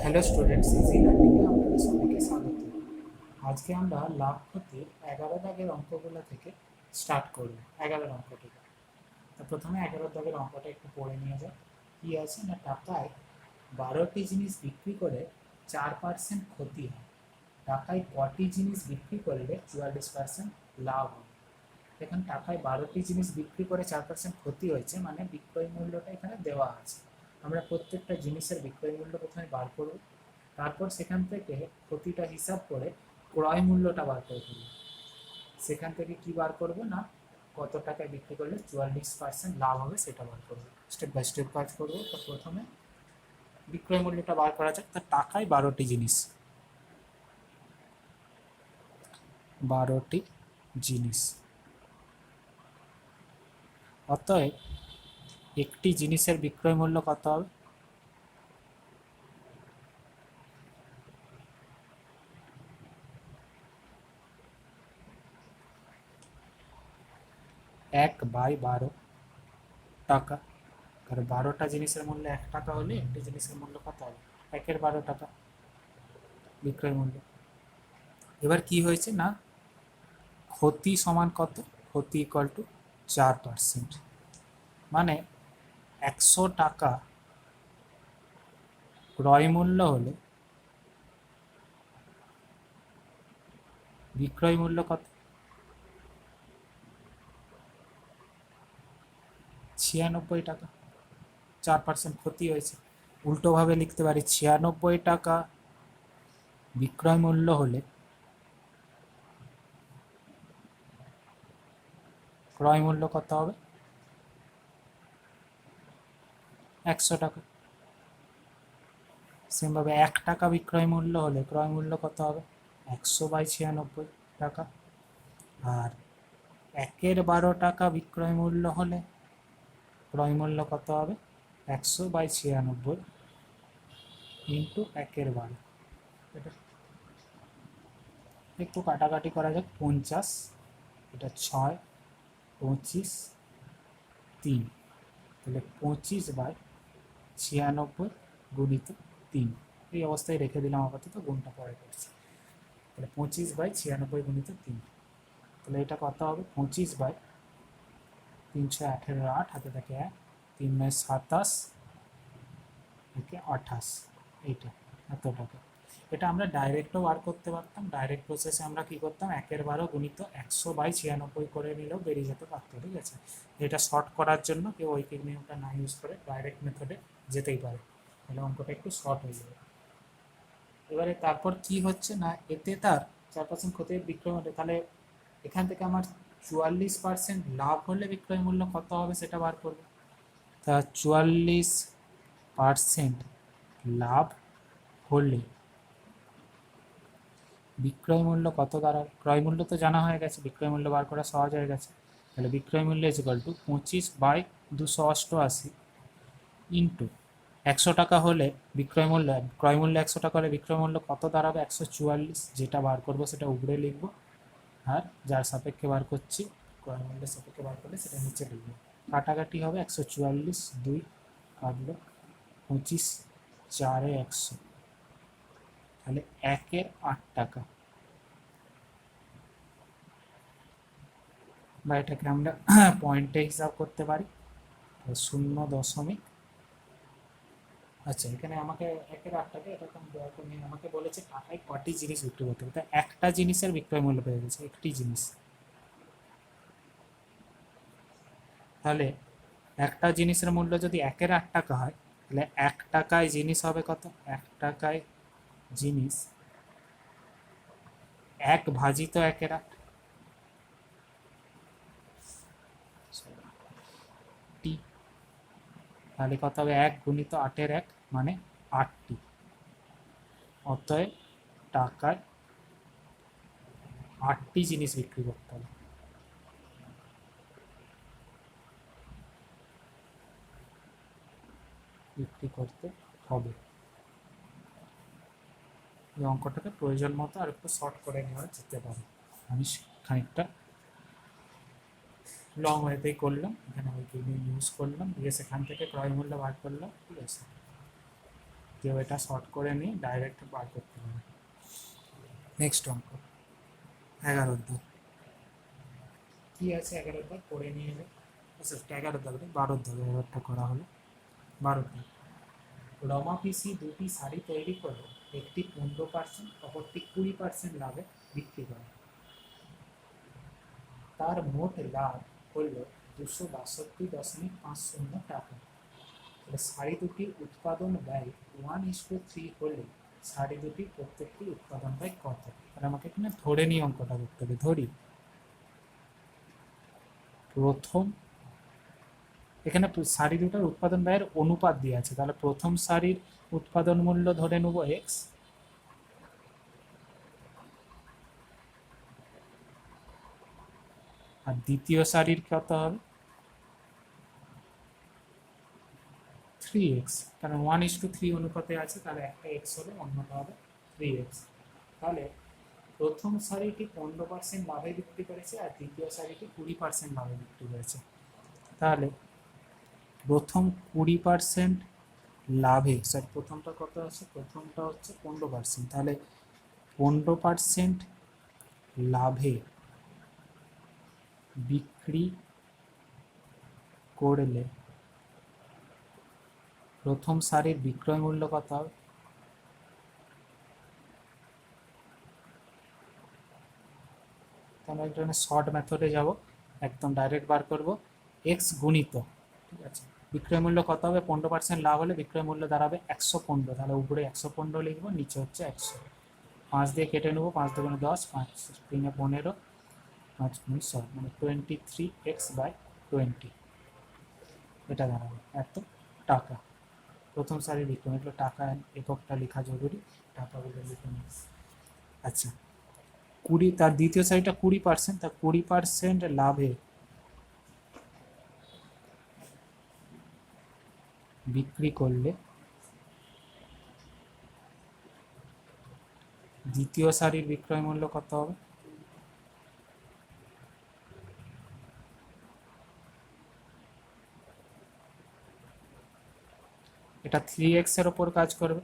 Hello students, easy লার্নিংয়ে আপনাদের সবাইকে স্বাগত। আজকে আমরা লাভ ক্ষতির 11 দাগের অঙ্কগুলো থেকে স্টার্ট করব। 11 অঙ্কটিকে তো প্রথমে 11 দাগের অঙ্কটা একটু পড়ে নিয়ে যাই। কী আছে না, টাকায় 12টি জিনিস বিক্রি করে 4% ক্ষতি হয়। টাকায় কটি জিনিস বিক্রি করলে 44% লাভ হয়? এখন টাকায় 12টি জিনিস বিক্রি করে 4% ক্ষতি হয়েছে, মানে বিক্রয় মূল্যটা এখানে দেওয়া আছে। আমরা প্রত্যেকটা জিনিসের বিক্রয় মূল্য প্রথমে বার করব, তারপর সেখান থেকে ক্ষতিটা হিসাব করে ক্রয় মূল্যটা বার করে ফেলব। সেখান থেকে কি বার করব না, কত টাকায় বিক্রি করলে 44% লাভ হবে সেটা বার করব। স্টেপ বাই স্টেপ কাজ করব। তো প্রথমে বিক্রয় মূল্যটা বার করা যাক। তার টাকায় 12টি জিনিস, 12টি জিনিস, অতএব একটি জিনিসের বিক্রয় মূল্য কত হবে? এক বাই 12 টাকা। কারণ 12টা জিনিসের মূল্য 1 টাকা হলে একটি জিনিসের মূল্য কত হবে? 1/12 টাকা বিক্রয় মূল্য। এবার কি হয়েছে না, ক্ষতি সমান কত? ক্ষতি ইকুয়াল টু 4%, মানে 100 টাকা ক্রয় মূল্য হলে বিক্রয় মূল্য কত? 96 টাকা। 4% ক্ষতি হয়েছে। উল্টোভাবে লিখতে পারি, 96 টাকা বিক্রয় মূল্য হলে ক্রয় মূল্য কত হবে? 100 টাকা। সেমভাবে 1 টাকা বিক্রয় মূল্য হলে ক্রয় মূল্য কত হবে? 100/96 টাকা। আর 1/12 টাকা বিক্রয় মূল্য হলে ক্রয় মূল্য কত হবে? 100/96 ইন্টু 1/12। এটা একটু কাটাকাটি করা যাক। 50, এটা 6, 25, 3, তাহলে 25/96 গুণিত 3। এই অবস্থায় রেখে দিলাম আপাতত, গুণটা পরে করছি। তাহলে 25/96 গুণিত 3, তাহলে এটা কত হবে? 25/318, 8 হাতে থাকে 1, 3 9 27, একে 28, এইটা এত টাকা। এটা আমরা ডাইরেক্টও বার করতে পারতাম। ডাইরেক্ট প্রসেসে আমরা কি করতাম, 1/12 গুণিত 100/96 করে নিলেও বেরিয়ে যেতে পারতো। ঠিক আছে, এটা শর্ট করার জন্য কেউ ঐকিক নিয়মটা না ইউজ করে ডাইরেক্ট মেথডে যেতেই পারে, তাহলে অঙ্কটা একটু শর্ট হয়ে যাবে। এবারে তারপর কি হচ্ছে না, এতে তার 4% ক্ষতি বিক্রয় মূল্য, তাহলে এখান থেকে আমার 44% লাভ হলে বিক্রয় মূল্য কত হবে সেটা বার করবো। তা 44% লাভ হলে বিক্রয় মূল্য কত দাঁড়াবে? ক্রয় মূল্য তো জানা হয়ে গেছে, বিক্রয় মূল্য বার করা সহজ হয়ে গেছে। তাহলে বিক্রয় মূল্য ইজ ইকুয়াল টু 25/288 ইন্টু 100 টাকা হলে বিক্রয় মূল্য, ক্রয় মূল্য 100 টাকা হলে বিক্রয় মূল্য কত দাঁড়াবে? 144। যেটা বার করবো সেটা উপরে লিখবো, আর যার সাপেক্ষে বার করছি ক্রয় মূল্যের সাপেক্ষে বার করলে সেটা নিচে লিখবো। কাটাকাটি হবে, 144, 2 কাটলো, 25, 4 100, তাহলে 1/8 টাকা। বা এটাকে আমরা পয়েন্টে হিসাব করতে পারি, 0. আচ্ছা, এখানে আমাকে 1/8 টাকা, এটা তো আমি দেওয়া করে আমাকে বলেছে টাকায় কটি জিনিস বিক্রি করতে হবে। একটা জিনিসের বিক্রয় মূল্য পেয়ে গেছে, একটি জিনিস। তাহলে একটা জিনিসের মূল্য যদি 1/8 টাকা হয়, তাহলে 1 টাকায় জিনিস হবে কত? 1 টাকায় জিনিস 1/8 টি, তাহলে কত হবে? 1 গুণিত 8-এর 1, মানে 8টি। অতএব টাকায় 8টি জিনিস বিক্রি করতে হবে, বিক্রি করতে হবে। এই অঙ্কটাকে প্রয়োজন মতো আর একটু শর্ট করে নেওয়া যেতে পারে। আমি খানিকটা লং ওয়েতেই করলাম, এখানে ওইগুলো ইউজ করলাম, দিয়ে সেখান থেকে ক্রয় মূল্য বার করলাম। ঠিক আছে, কেউ এটা শর্ট করে নিয়ে ডাইরেক্ট বার করতে পারে। নেক্সট অঙ্ক 11 দাগ। কি আছে 11 দাগ পড়ে নিয়ে এলে, আচ্ছা 11 দাগ 12 দাগ, 11টা করা হলো। 12 দাগ, রমা পিসি দুটি শাড়ি তৈরি করে একটি 15%, অপরটি 20% লাভে বিক্রি করে। তার মোট লাভ হল 262.50 টাকা। শাড়ি দুটির উৎপাদন ব্যয় 1:3 হলে শাড়ি দুটি প্রত্যেকটি উৎপাদন ব্যয় কত? তাহলে আমাকে এখানে ধরে নিয়ে অঙ্কটা করতে হবে। ধরি প্রথম, এখানে শাড়ি দুটার উৎপাদন ব্যয়ের অনুপাত দিয়ে আছে, তাহলে প্রথম শাড়ির উৎপাদন মূল্য ধরে নেব এক্স, আর দ্বিতীয় শাড়ির কত হবে 3x, কারণ 1:3 অনুপাতে আছে, তাহলে একটা এক্স হলে অন্যটা হবে 3x। তাহলে প্রথম শাড়িটি 15% লাভে বিক্রি করেছে আর দ্বিতীয় শাড়িটি 20% লাভে বিক্রি করেছে। তাহলে প্রথম 20% লাভে, স্যার প্রথমটা কত আছে, প্রথমটা হচ্ছে 15%, তাহলে 15% লাভে বিক্রি করলে প্রথম শাড়ির বিক্রয় মূল্য কত হবে? আমরা একটা শর্ট মেথডে যাব, একদম ডাইরেক্ট বার করব, এক্স গুণিত, ঠিক আছে, বিক্রয় মূল্য কত হবে, 15% লাভ হলে বিক্রয় মূল্য দাঁড়াবে 115, তাহলে উপরে 115 লিখবো, নিচে হচ্ছে 100, 5 দিয়ে কেটে নেবো, 5 দুগুণে 10, 5 3 15, 5 গুণ 100, মানে 23x/20, এটা দাঁড়াবে এত টাকা। প্রথম সারি বিক্রয়, এগুলো টাকা এককটা লেখা জরুরি, টাকাগুলো লিখে নিই। আচ্ছা 20, তার দ্বিতীয় সারিটা 20%, তার 20% লাভে বিক্রি করলে দ্বিতীয় সারির বিক্রয় মূল্য কত হবে? এটা 3x এর ওপর কাজ করবে,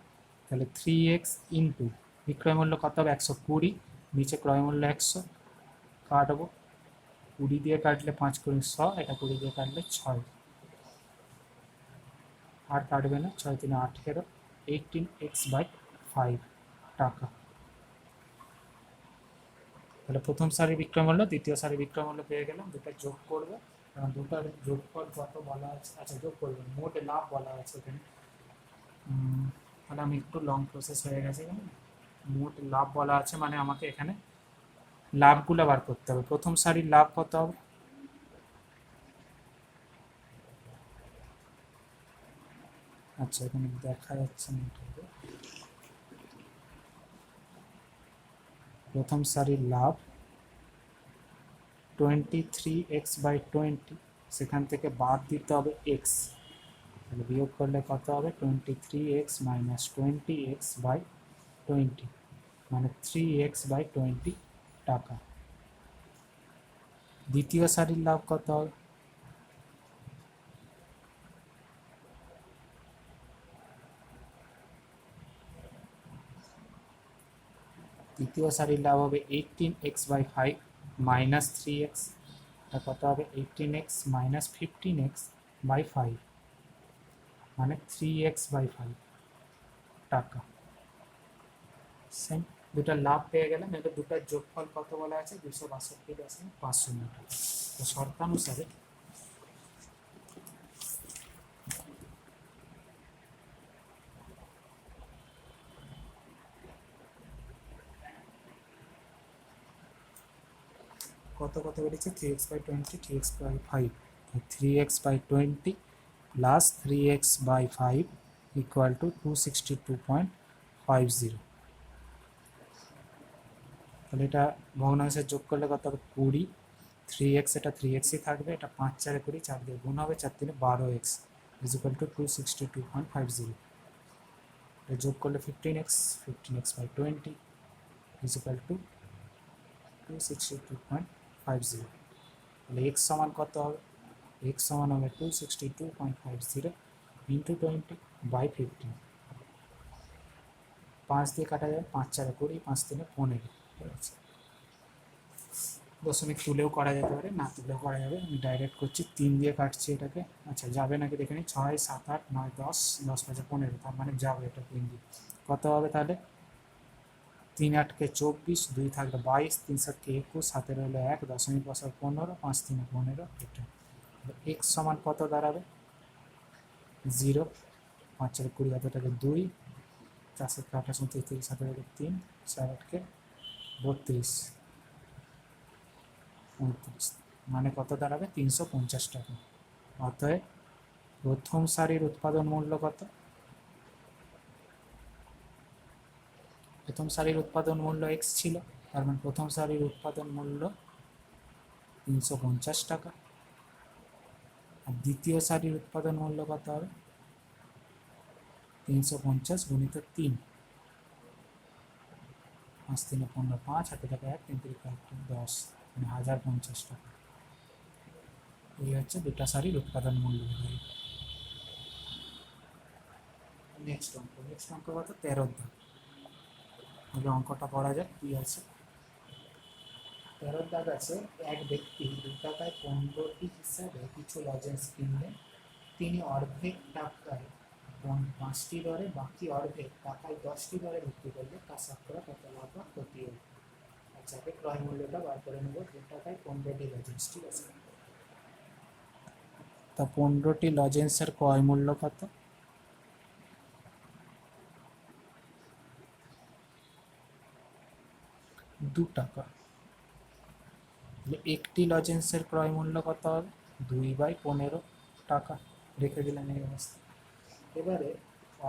তাহলে 3x ইন্টু বিক্রয় মূল্য কত হবে 120, নিচে ক্রয় মূল্য 100, কাটবো, 20 দিয়ে কাটলে 5 × 100, এটা 20 দিয়ে কাটলে 6, আর কাটবে না, 6 × 3 = 18, 18x/5 টাকা। তাহলে প্রথম সারির বিক্রয় মূল্য, দ্বিতীয় সারির বিক্রয় মূল্য পেয়ে গেলাম, দুটো যোগ করবে, কারণ দুটার যোগফল কত বলা আছে, আচ্ছা যোগ করবে, মোট লাভ বলা আছে এখানে, তাহলে আমি একটু লং প্রসেস হয়ে গেছে এখানে, মোট লাভ বলা আছে মানে আমাকে এখানে লাভগুলো বার করতে হবে। প্রথম সারির লাভ কত হবে, আচ্ছা এখানে দেখা যাচ্ছে না, প্রথম সারির লাভ 23x/20, সেখান থেকে বাদ দিতে হবে x, তাহলে বিয়োগ করলে কত হবে 23x - 20x/20, মানে 3x/20 টাকা। দ্বিতীয় সারির লাভ কত হবে, দ্বিতীয় সারির লাভ হবে 18x/5 মাইনাস 3x, কত হবে 18x - 15x/5, মানে 3x/5 টাকা। সেম দুটা লাভ পেয়ে গেলাম, এবার দুটার যোগফল কত বলা আছে 262.50 টাকা। তো শর্তানুসারে কত কত বেরিয়েছে 3x/20, 3x/5, 3x/20 plus 3x/5 equal to 262.50। তাহলে এটা ভগ্নাংশের যোগ করলে কত হবে 20, 3x, এটা 3xই থাকবে, এটা 5 4 20, 4 দিয়ে গুণ হবে, 4 3 12x ইকুয়াল টু 262.50। এটা যোগ করলে 15x, 15x/20 ইকুয়াল টু 262.50। তাহলে x সমান কত হবে, x সমান হবে 262.50 ইন্টু 20/15, 5 দিয়ে কাটা যাবে, 5 4 20, 5 3 15, ঠিক আছে। দশমিক তুলেও করা যেতে পারে, না তুলেও করা যাবে। আমি ডাইরেক্ট করছি, 3 দিয়ে কাটছি এটাকে। আচ্ছা যাবে নাকি দেখে নিই। 6 7 8 9 10, 10 5 15, তার মানে যাবে এটা 3 দিয়ে। কত হবে তাহলে? 3 8 কে 24, 2 থাকলে 22, 3 7 কে 21, হাতে রইলো 1, দশমিক বসার 15, 5 3 15, এটা এক্স সমান কত দাঁড়াবে? 0, 5 4 20, হাতেটাকে 2, 4 7 28 29, হাতে রইলো 3, 4 8 কে 32, 35, মানে কত দাঁড়াবে? 350 টাকা। অতএব প্রথম সারির উৎপাদন মূল্য কত? প্রথম সারির উৎপাদন মূল্য এক্স ছিল, তার মানে প্রথম সারির উৎপাদন মূল্য 350 টাকা। আর দ্বিতীয় সারির উৎপাদন মূল্য কত হবে? 350 গুণিত 3, 5 3 15, 5 হাতে টাকা 1, 3 3 10, মানে 1050 টাকা। এই হচ্ছে দুটা সারির উৎপাদন মূল্য। নেক্সট অঙ্ক কত? 13 দাগ। তাহলে অঙ্কটা পড়া যাক কি আছে। 13 দাগ আছে, এক ব্যক্তি 2 টাকায় 15টি হিসাবে কিছু লজেন্স কিনলেন। তিনি অর্ধেক টাকায় 5টি দরে, বাকি অর্ধেক টাকায় 10টি দরে বিক্রি করলে তার শতকরা কত লাভ বা ক্ষতি হবে? আচ্ছা আগে ক্রয় মূল্যটা বার করে নেব। 2 টাকায় 15টি লজেন্স, ঠিক আছে। তা 15টি লজেন্সের ক্রয় মূল্য কত? 2 টাকা। একটি লজেন্সের ক্রয় মূল্য কত হবে? 2/15 টাকা। রেখে দিলাম এই অবস্থা। এবারে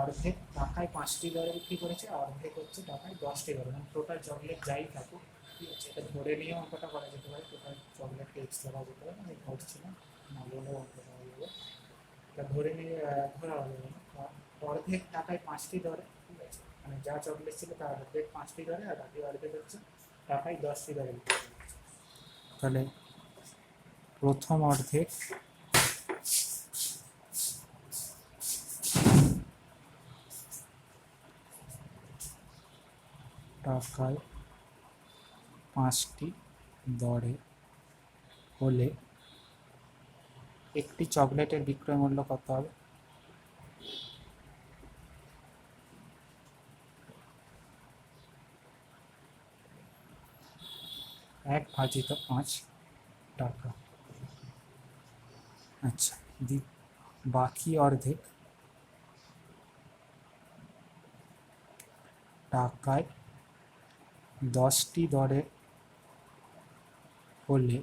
অর্ধেক টাকায় 5টি দরে বিক্রি করেছে, অর্ধেক হচ্ছে টাকায় 10টি দরে, মানে টোটাল চকলেট যাই থাকুক, ঠিক আছে। এটা ধরে নিয়ে অঙ্কটা করা যেতে পারে, টোটাল চকলেটকে এক্স ধরা যেতে পারে। আমি ধরছিলাম, না বলেও অঙ্ক করা যাবে। এটা ধরে নিয়ে ধরা হবে না। অর্ধেক টাকায় 5টি দরে, ঠিক আছে, মানে যা চকলেট ছিল তার অর্ধেক 5টি দরে, আর বাকি অর্ধেক হচ্ছে টাকায় 10টি দরে বিক্রি করেছে। তাহলে প্রথম অর্ধেক টাকায় 5টি দরে হলে একটি চকলেটের বিক্রয় মূল্য কত হবে? এক ভাজিত 5 টাকা। আচ্ছা, বাকি অর্ধেক টাকায় 10টি দরে হলে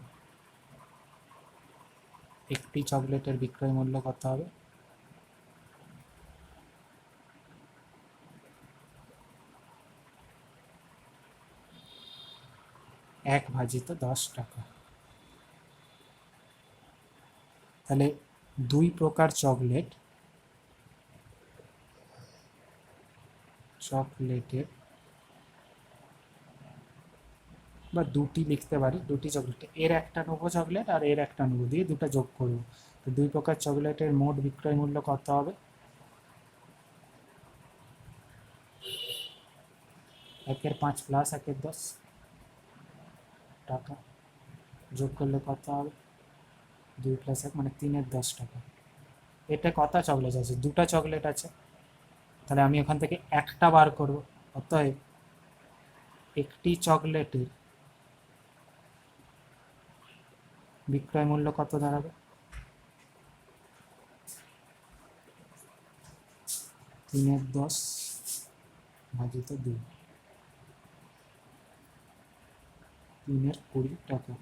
একটি চকলেটের বিক্রয় মূল্য কত হবে? এক ভাজিত 10 টাকা। তাহলে দুই প্রকার চকলেটের বা দুটি লিখতে পারি, দুটি চকলেট, এর একটা নেবো চকলেট আর এর একটা নেবো, দিয়ে দুটো যোগ করবো। তো দুই প্রকার চকলেটের মোট বিক্রয় মূল্য কত হবে? একের 5 প্লাস একের 10 টাকা, যোগ করলে কত হবে? 2 + 1 মানে 3-এর 10 টাকা। এটা কত চকলেট আছে? দুটা চকলেট আছে, তাহলে আমি ওখান থেকে একটা বার করব। অতএব একটি চকলেটের বিক্রয় মূল্য কত দাঁড়াবে? 3-এর 10 ভাজিত 2, 3-এর 20 টাকা।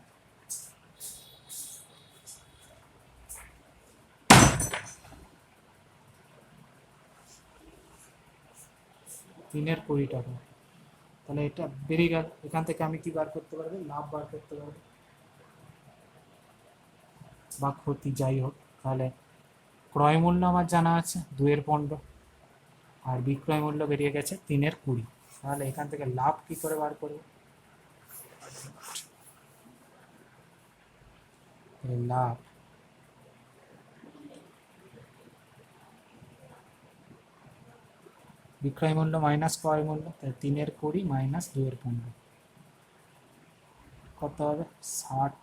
তিনের 20 টাকা। তাহলে এটা বেরিয়ে গেল। এখান থেকে আমি কি বার করতে পারবো? লাভ বার করতে পারবো বা ক্ষতি, যাই হোক। তাহলে ক্রয় মূল্য আমার জানা আছে 2-এর 15, আর বিক্রয় মূল্য বেরিয়ে গেছে 3-এর 20। তাহলে এখান থেকে লাভ কি করে বার করবো? লাভ বিক্রয় মূল্য মাইনাস ক্রয় মূল্য, তাই 3 এর 20 মাইনাস 2 এর 15 কত হবে 60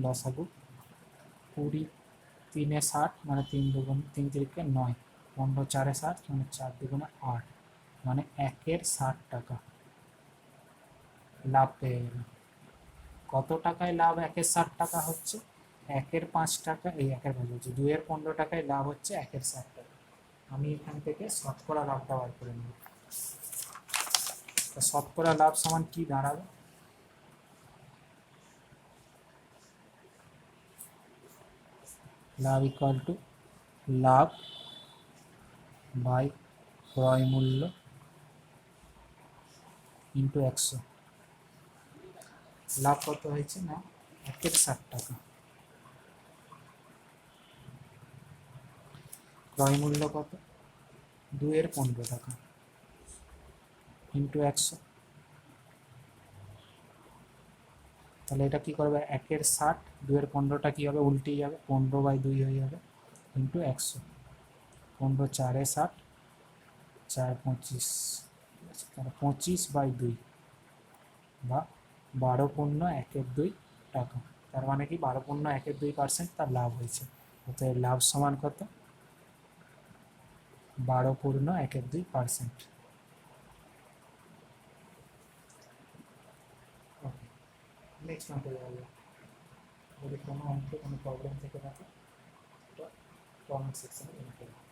লসাগু 20 3 এ 60 মানে 3 দুগুণ 3 তিরিকে 9 15 4 এ 60 মানে 4 দুগুণে 8 মানে 1 এর 60 টাকা লাভ পেয়ে গেল। কত টাকায় লাভ 1 এর 60 টাকা হচ্ছে 1 এর 5 টাকা এই 1 এর 5 হচ্ছে 2 এর 15 টাকায় লাভ হচ্ছে 1 এর 60 টাকা। আমি এখান থেকে শতকরা লাভটা বার করে নেব। শতকরা লাভ সমান কি দাঁড়াবে লাভ ইকুয়াল টু লাভ বাই ক্রয় মূল্য ইন্টু 100। লাভ কত হয়েছে না 1 এর 60 টাকা, ক্রয় মূল্য কত 2 এর 15 টাকা ইন্টু 100। তাহলে এটা কি করবে 1 এর 60 2 এর 15টা কি হবে উল্টে যাবে 15/2 হয়ে যাবে ইন্টু 100। 15 4 এ 60 4 25 তাহলে 25/2 বা 12.1 টাকা। তার মানে কি 12.1% তার লাভ হয়েছে। অতএব লাভ সমান কত 12.1%। ওকে, নেক্সট অঙ্কে যাবো। যদি কোনো অঙ্কে কোনো প্রবলেম থেকে থাকে তো কমেন্ট সেকশনে লিখে দাও।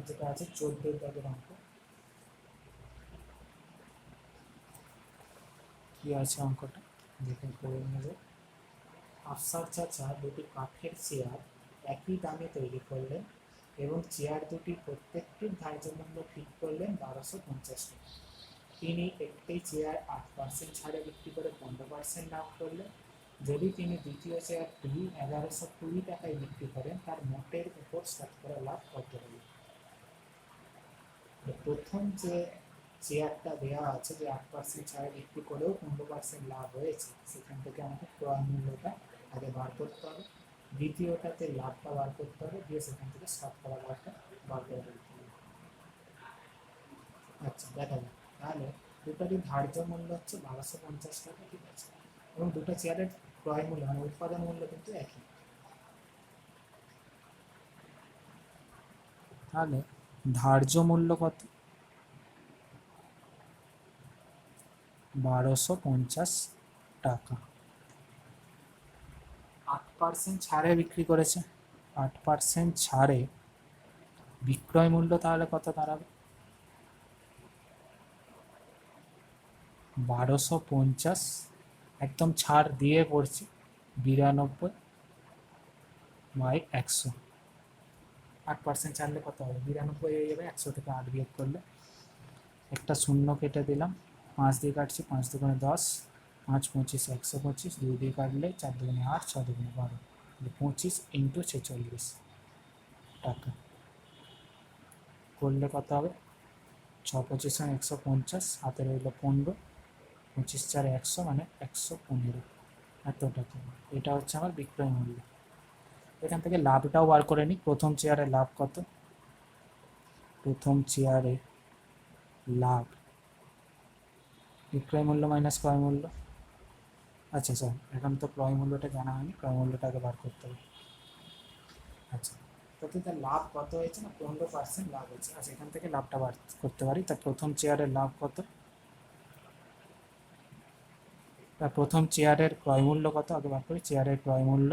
যেটা আছে 14 দাগের অঙ্ক কি আছে অঙ্কটা দেখে করে নেবে। আফসার চাচা দুটি কাঠের চেয়ার একই দামে তৈরি করলেন এবং চেয়ার দুটি প্রত্যেকটির ধার্য মূল্য ঠিক করলেন 1250 টাকা। তিনি একটি চেয়ার 8% ছাড়ে বিক্রি করে 15% লাভ করলেন। যদি তিনি দ্বিতীয় চেয়ারটি 1120 টাকায় বিক্রি করেন তার মোটের উপর শতকরা লাভ কত হলো। প্রথম যে চেয়ারটা দেওয়া আছে যে 8% ছাড়ে বিক্রি করেও 15% লাভ হয়েছে সেখান থেকে আমাকে ক্রয় মূল্যটা আগে বার করতে হবে, দ্বিতীয়টাতে লাভটা বার করতে হবে, দিয়ে সেখান থেকে শতকরা লাভটা বার করে দিতে হবে। আচ্ছা দেখা যাক তাহলে দুটারই ধার্য মূল্য হচ্ছে 1250 টাকা, ঠিক আছে, এবং দুটো চেয়ারের ক্রয় মূল্য মানে উৎপাদন মূল্য কিন্তু একই। তাহলে ধার্য মূল্য কত 1250 টাকা, 8% ছাড়ে বিক্রি করেছে, 8% ছাড়ে বিক্রয় মূল্য তাহলে কত দাঁড়াবে 1250 একদম ছাড় দিয়ে পড়ছি 92/100। 8% ছাড়লে কত হবে 92 হয়ে যাবে, 100 থেকে 8 বিয়োগ করলে একটা শূন্য কেটে দিলাম, 5 দিয়ে কাটছি 5 দুগুণে 10, 5 25 125, 2 দিয়ে কাটলে 4 দুগুণে 8, 6 দুগুণে 12, 25 ইন্টু 46 টাকা করলে কত হবে 6 25 150, হাতে রইল 15, 25 4 100 মানে 115 এত টাকা। এটা হচ্ছে আমার বিক্রয় মূল্য। এখান থেকে লাভটাও বার করে নিই। প্রথম চেয়ারে লাভ কত, প্রথম চেয়ারে লাভ বিক্রয় মূল্য মাইনাস ক্রয় মূল্য। আচ্ছা স্যার এখন তো ক্রয় মূল্যটা জানা হয়নি, ক্রয় মূল্যটা আগে বার করতে হবে। আচ্ছা তাতে তার লাভ কত হয়েছে না 15% লাভ হয়েছে। আচ্ছা এখান থেকে লাভটা বার করতে পারি। তার প্রথম চেয়ারের লাভ কত, তার প্রথম চেয়ারের ক্রয় মূল্য কত আগে বার করি। চেয়ারের ক্রয় মূল্য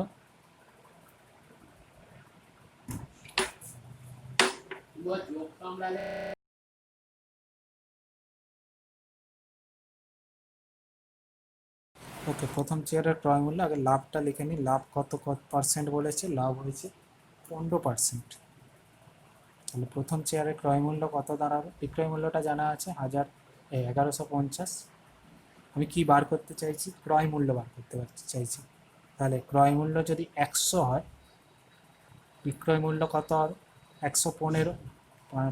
ওকে, প্রথম চেয়ারের ক্রয় মূল্য আগে লাভটা লিখে নিই। লাভ কত পার্সেন্ট বলেছে, লাভ হয়েছে 15%। তাহলে প্রথম চেয়ারের ক্রয় মূল্য কত দাঁড়াবে, বিক্রয় মূল্যটা জানা আছে 1150। আমি কি বার করতে চাইছি, ক্রয় মূল্য বার করতে চাইছি। তাহলে ক্রয় মূল্য যদি 100 হয় বিক্রয় মূল্য কত হবে 115,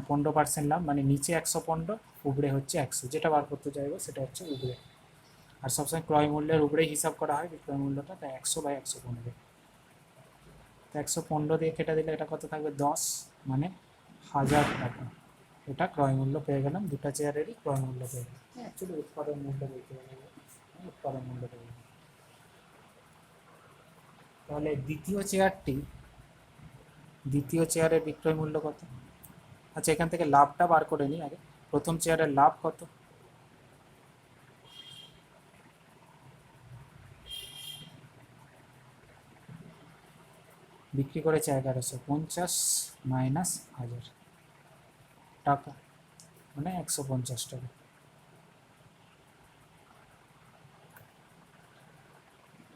15% লাভ মানে নিচে 115 উপরে হচ্ছে 100, যেটা বার করতে চাইবো সেটা হচ্ছে উপরে। আর সবসময় ক্রয় মূল্যের উপরেই হিসাব করা হয় বিক্রয় মূল্যটা, তাই 100/115। তো 115 দিয়ে কেটে দিলে এটা কত থাকবে, 10, মানে 1000 টাকা। এটা ক্রয় মূল্য পেয়ে গেলাম, দুটো চেয়ারেরই ক্রয় মূল্য পেয়ে গেলাম। অ্যাকচুয়ালি উৎপাদন মূল্য বলতে পারি, উৎপাদন মূল্য পেয়ে গেলাম। তাহলে দ্বিতীয় চেয়ারের বিক্রয় মূল্য কত? আচ্ছা, এখান থেকে লাভটা বার করে নিই আগে। প্রথম চেয়ারের লাভ কত? বিক্রি করেছে 1150 মাইনাস 1000 টাকা, মানে 150 টাকা।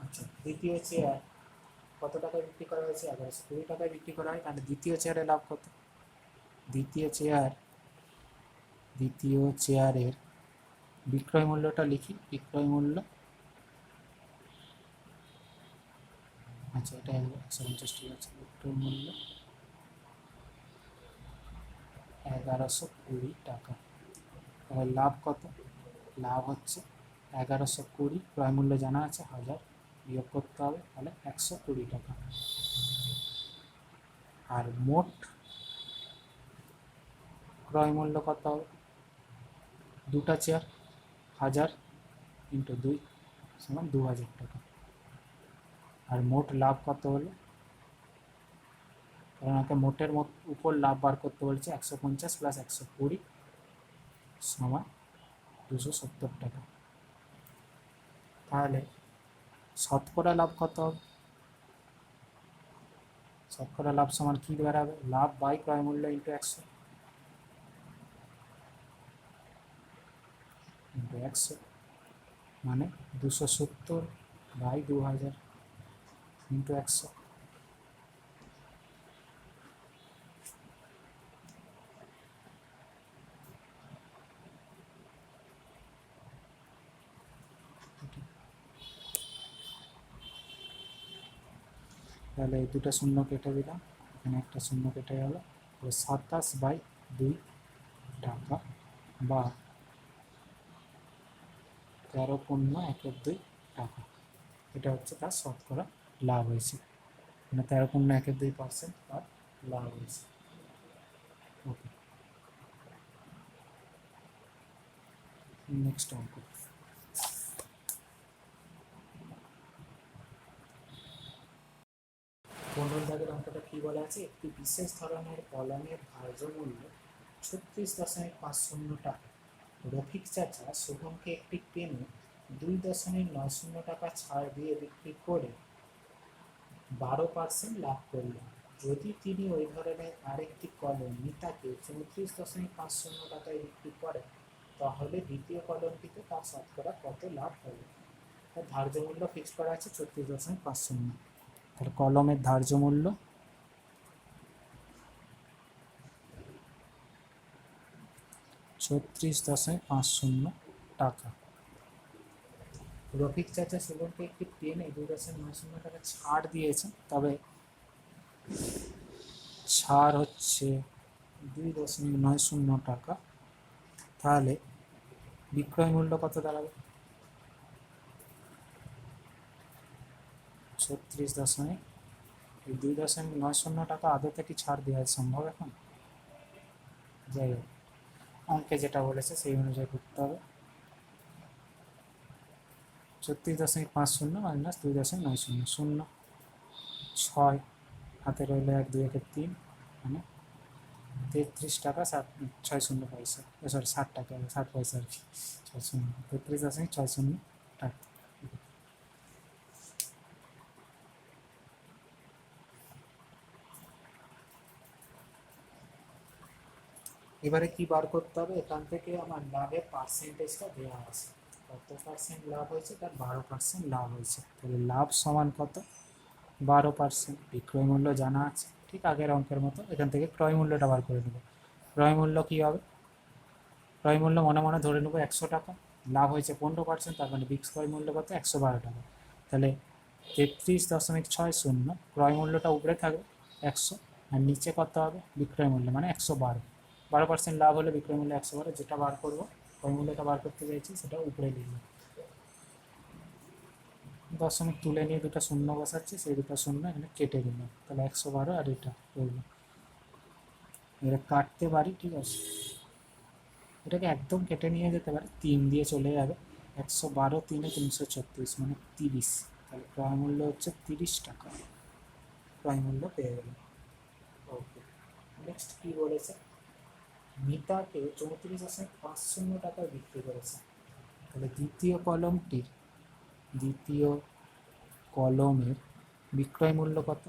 আচ্ছা, দ্বিতীয় চেয়ার কত টাকায় বিক্রি করা হয়েছে? 1120 টাকায় বিক্রি করা হয়। তাহলে দ্বিতীয় চেয়ারে লাভ কত? দ্বিতীয় চেয়ারের বিক্রয় মূল্যটা লিখি। বিক্রয় মূল্য, আচ্ছা এটা 150 টাকা আছে। বিক্রয় মূল্য 1120 টাকা। তাহলে লাভ কত? লাভ হচ্ছে 1120, ক্রয় মূল্য জানা আছে 1000, বিয়োগ করতে হবে, তাহলে 120 টাকা। আর মোট ক্রয় মূল্য কত হবে? দুটা চেয়ার 1000 ইন্টু 2 সমান 2000 টাকা। আর মোট লাভ কত হলো? কারণ আমাকে মোটের উপর লাভ বার করতে বলছে, 150 প্লাস 120 সমান 270 টাকা। তাহলে শতকরা লাভ কত হবে? শতকরা লাভ সমান কি দাঁড়াবে? লাভ বাই ক্রয় মূল্য ইন্টু 100 ইন্টু 100, মানে 270/2000 ইন্টু 100। তাহলে এই দুটো শূন্য কেটে দিলাম, এখানে একটা শূন্য কেটে গেল। 27/2 টাকা বা 13.12 টাকা। এটা হচ্ছে তার শতকরা লাভ হয়েছে, মানে 13.12% তার লাভ হয়েছে। ওকে, নেক্সট অঙ্ক। 15 দাগের অঙ্কটা কি বলা আছে? একটি বিশেষ ধরনের কলমের ধার্য মূল্য 36.50 টাকা। রফিক চাচা শুভমকে একটি পেনে 2.90 টাকা ছাড় দিয়ে বিক্রি করে 12% লাভ করলেন। যদি তিনি ওই ধরনের আরেকটি কলম মিতাকে 34.50 টাকায় বিক্রি করেন, তাহলে দ্বিতীয় কলমটিতে তার শতকরা কত লাভ হবে? তার ধার্য মূল্য ফিক্স করা আছে 34.50। তার কলমের ধার্য মূল্য 36.50 টাকা। রফিক চাচা শুভমকে একটি পেনে 2.90 টাকা ছাড় দিয়েছেন, তবে ছাড় হচ্ছে 2.90 টাকা। তাহলে বিক্রয় মূল্য কত দাঁড়াবে? 2.90 টাকা। আদতে কি ছাড় দেওয়া সম্ভব এখন? যাই হোক, অঙ্কে যেটা বলেছে সেই অনুযায়ী করতে হবে। 36.50 মাইনাস 2.90, 0, 6 হাতে রইল 1, 2 একে 3, মানে 33 টাকা 60 পয়সা, সরি 60 টাকা 60 পয়সা আর কি, 60, 33.60 টাকা। এবারে কি বার করতে হবে? এখান থেকে আমার লাভের পার্সেন্টেজটা দেওয়া আছে, কত পার্সেন্ট লাভ হয়েছে? তার 12% লাভ হয়েছে। তাহলে লাভ সমান কত? 12%। বিক্রয় মূল্য জানা আছে, ঠিক আগের অঙ্কের মতো এখান থেকে ক্রয় মূল্যটা বার করে নেব। ক্রয় মূল্য কী হবে? ক্রয় মূল্য মনে মনে ধরে নেব 100 টাকা, লাভ হয়েছে 15%, তার মানে বিক্রয় মূল্য কত? 112 টাকা। তাহলে 33.60, ক্রয় মূল্যটা উপরে থাকবে 100, আর নিচে কত হবে? বিক্রয় মূল্য, মানে 112। 12% লাভ হলে বিক্রয় মূল্য 112, যেটা বার করবো ক্রয় মূল্যটা বার করতে চাইছি সেটা উপরে লিখলাম। দশমিক তুলে নিয়ে দুটো শূন্য বসাচ্ছি, সেই দুটো শূন্য এখানে কেটে দিলাম, তাহলে 112 আর এটা করবো। এটা কাটতে পারি, ঠিক আছে, এটাকে একদম কেটে নিয়ে যেতে পারি, 3 দিয়ে চলে যাবে, 112 3 336 মানে 30, তাহলে ক্রয় মূল্য হচ্ছে 30 টাকা, ক্রয় মূল্য পেয়ে গেল। ওকে, নেক্সট কি বলেছে, মিতাকে 34.50 টাকায় বিক্রি করেছে। তাহলে দ্বিতীয় কলমের বিক্রয় মূল্য কত?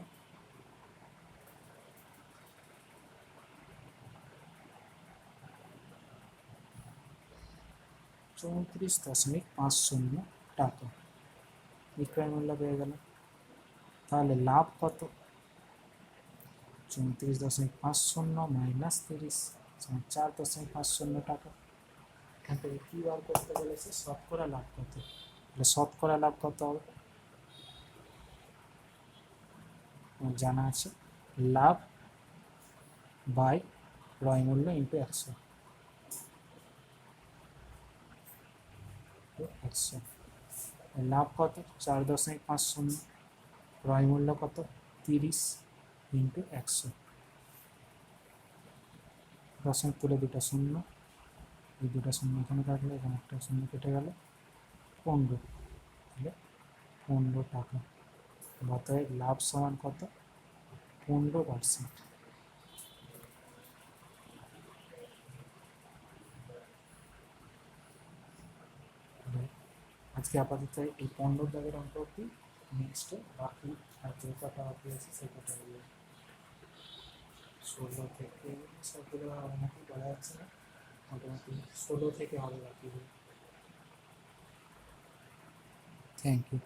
$34.50 টাকা বিক্রয় মূল্য পেয়ে গেল। তাহলে লাভ কত? 34.50 মাইনাস 30 4.50 টাকা। এখান থেকে কী বার করতে বলেছে? শতকরা লাভ কত? তাহলে শতকরা লাভ কত হবে? জানা আছে, লাভ বাই ক্রয় মূল্য ইন্টু 100। লাভ কত? 4.50, ক্রয় মূল্য কত? 30 ইন্টু 100, দশমিক তুলে দুটো শূন্য, এই দুটো শূন্য এখানে কাটলে এখানে একটা শূন্য কেটে গেল, 15, তাহলে 15 টাকা। অতএব লাভ সমান কত? 15%। আজকে আপাতত এই 15 দাগের অঙ্ক অব্দি, নেক্সটে বাকি আর যে কটা বাকি আছে সেই কটা হলো 16 থেকে, সবগুলো নাকি বলা যাচ্ছে না, মোটামুটি 16 থেকে হবে বাকি। Thank you.